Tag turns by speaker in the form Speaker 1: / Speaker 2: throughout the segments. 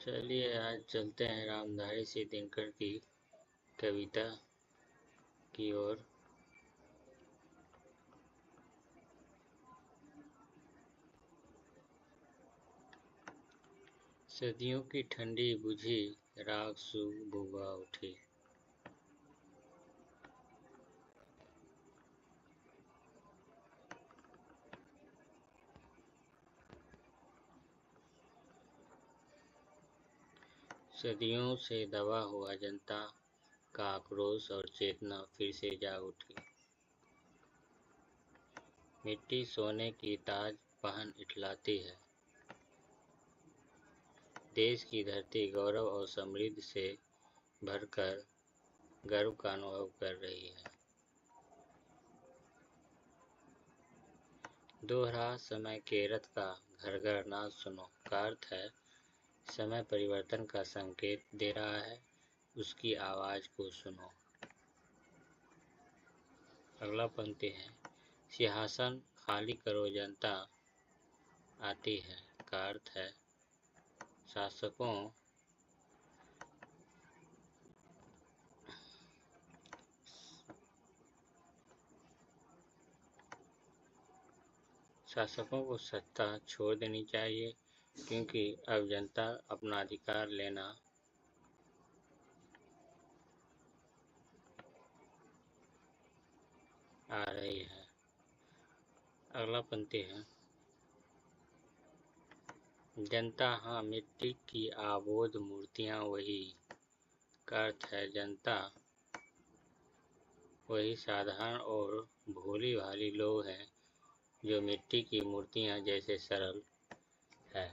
Speaker 1: चलिए आज चलते हैं रामधारी सिंह दिनकर की कविता की ओर। सदियों की ठंडी बुझी राख सुबह उठी। सदियों से दबा हुआ जनता का आक्रोश और चेतना फिर से जाग उठी। मिट्टी सोने की ताज पहन इठलाती है। देश की धरती गौरव और समृद्धि से भरकर गर्व का अनुभव कर रही है। दोहरा समय के रथ का घर घर नाद सुनो का अर्थ है समय परिवर्तन का संकेत दे रहा है, उसकी आवाज को सुनो। अगला पंक्ति है सिंहासन खाली करो जनता आती है का अर्थ है शासकों को सत्ता छोड़ देनी चाहिए क्योंकि अब जनता अपना अधिकार लेना आ रही है। अगला पंक्ति है जनता हाँ मिट्टी की आबोध मूर्तियां वही का अर्थ है जनता वही साधारण और भोली भाली लोग हैं जो मिट्टी की मूर्तियां जैसे सरल है।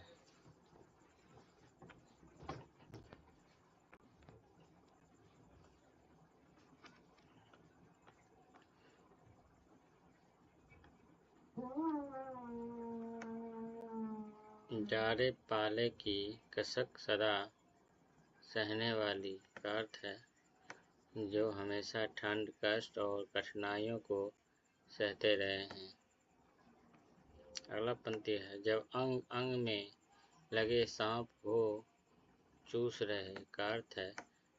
Speaker 1: जाड़े पाले की कसक सदा सहने वाली का अर्थ है जो हमेशा ठंड कष्ट और कठिनाइयों को सहते रहे हैं। अगला पंक्ति है जब अंग अंग में लगे सांप हो चूस रहे का अर्थ है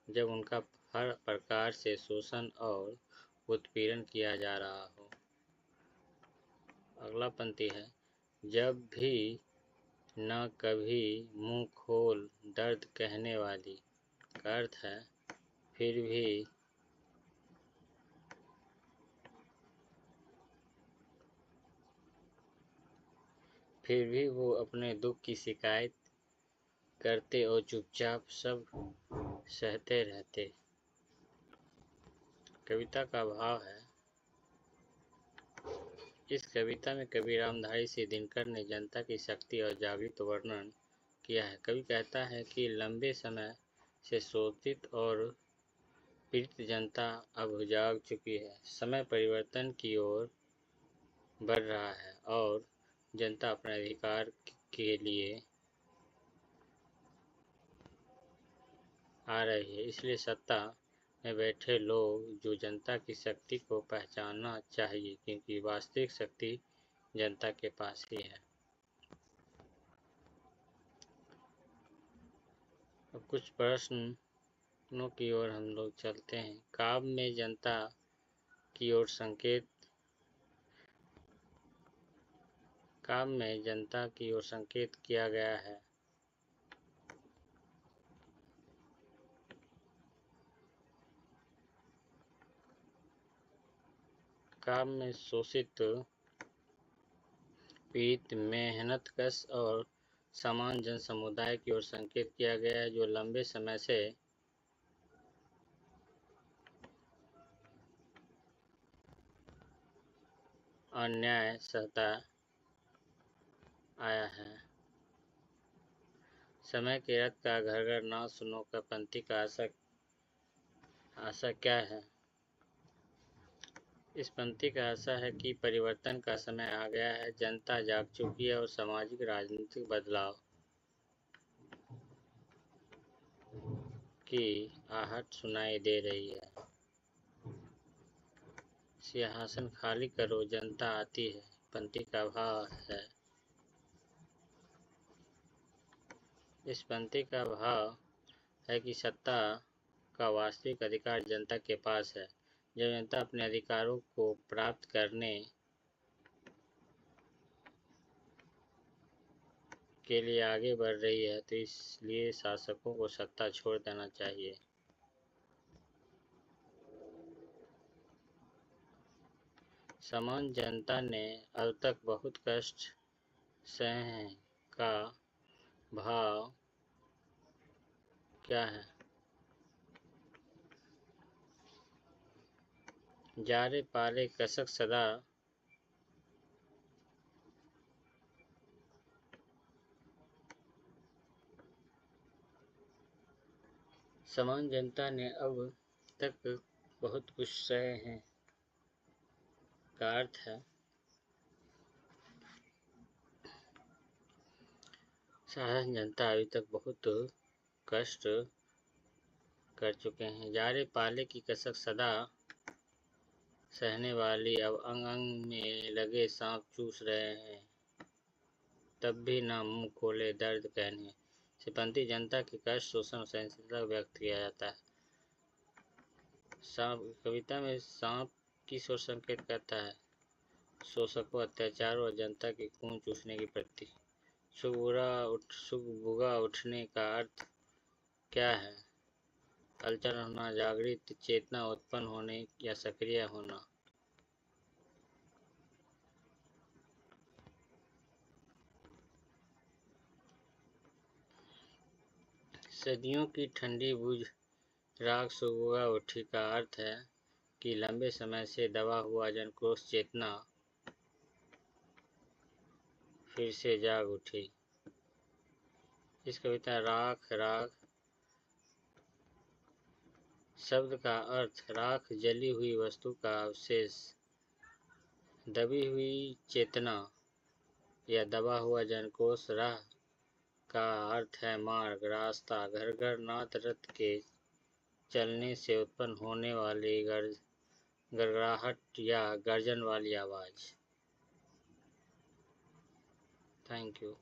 Speaker 1: जब उनका हर प्रकार से शोषण और उत्पीड़न किया जा रहा हो। अगला पंक्ति है जब भी न कभी मुंह खोल दर्द कहने वाली का अर्थ है फिर भी वो अपने दुख की शिकायत करते और चुपचाप सब सहते रहते। कविता का भाव है इस कविता में कवि रामधारी सिंह दिनकर ने जनता की शक्ति और जागृत वर्णन किया है। कवि कहता है कि लंबे समय से शोषित और पीड़ित जनता अब जाग चुकी है। समय परिवर्तन की ओर बढ़ रहा है और जनता अपने अधिकार के लिए आ रही है। इसलिए सत्ता में बैठे लोग जो जनता की शक्ति को पहचानना चाहिए क्योंकि वास्तविक शक्ति जनता के पास ही है। अब कुछ प्रश्नों की ओर हम लोग चलते हैं। काव्य में जनता की ओर संकेत किया गया है। काव्य में शोषित पीड़ित मेहनतकश और समान जन समुदाय की ओर संकेत किया गया है जो लंबे समय से अन्याय सहता आया है। समय के रथ का घर घर नाद सुनो का पंक्ति का आशा क्या है? इस पंक्ति का आशा है कि परिवर्तन का समय आ गया है, जनता जाग चुकी है और सामाजिक राजनीतिक बदलाव की आहट सुनाई दे रही है। सिंहासन खाली करो जनता आती है पंक्ति का भाव है इस पंक्ति का भाव है कि सत्ता का वास्तविक अधिकार जनता के पास है। जब जनता अपने अधिकारों को प्राप्त करने के लिए आगे बढ़ रही है तो इसलिए शासकों को सत्ता छोड़ देना चाहिए। सामान्य जनता ने अब तक बहुत कष्ट सहे हैं का भाव क्या है? जारे पाले कसक सदा सामान्य जनता ने अब तक बहुत कुछ सहे हैं का अर्थ है साधारण जनता अभी तक बहुत कष्ट कर चुके हैं। जारे पाले की कसक सदा सहने वाली अब अंग अंग में लगे सांप चूस रहे हैं, तब भी ना मुंह खोले दर्द कहने से। पंक्ति जनता के कष्ट, शोषण और सहनशीलता को व्यक्त किया जाता है। कविता में सांप किस ओर संकेत करता है? शोषकों, अत्याचार और जनता के खून चूसने की प्रति। सुख बुगा उठने का अर्थ क्या है? हलचल होना, जागृत चेतना उत्पन्न होने या सक्रिय होना। सदियों की ठंडी बुझ राग सुबह उठी का अर्थ है कि लंबे समय से दबा हुआ जनक्रोश चेतना फिर से जाग उठी। इस कविता राख शब्द का अर्थ राख जली हुई वस्तु का अवशेष, दबी हुई चेतना या दबा हुआ जनकोश। राह का अर्थ है मार्ग, रास्ता। घर घर नाथ रथ के चलने से उत्पन्न होने वाली गड़गड़ाहट या गर्जन वाली आवाज़। Thank you.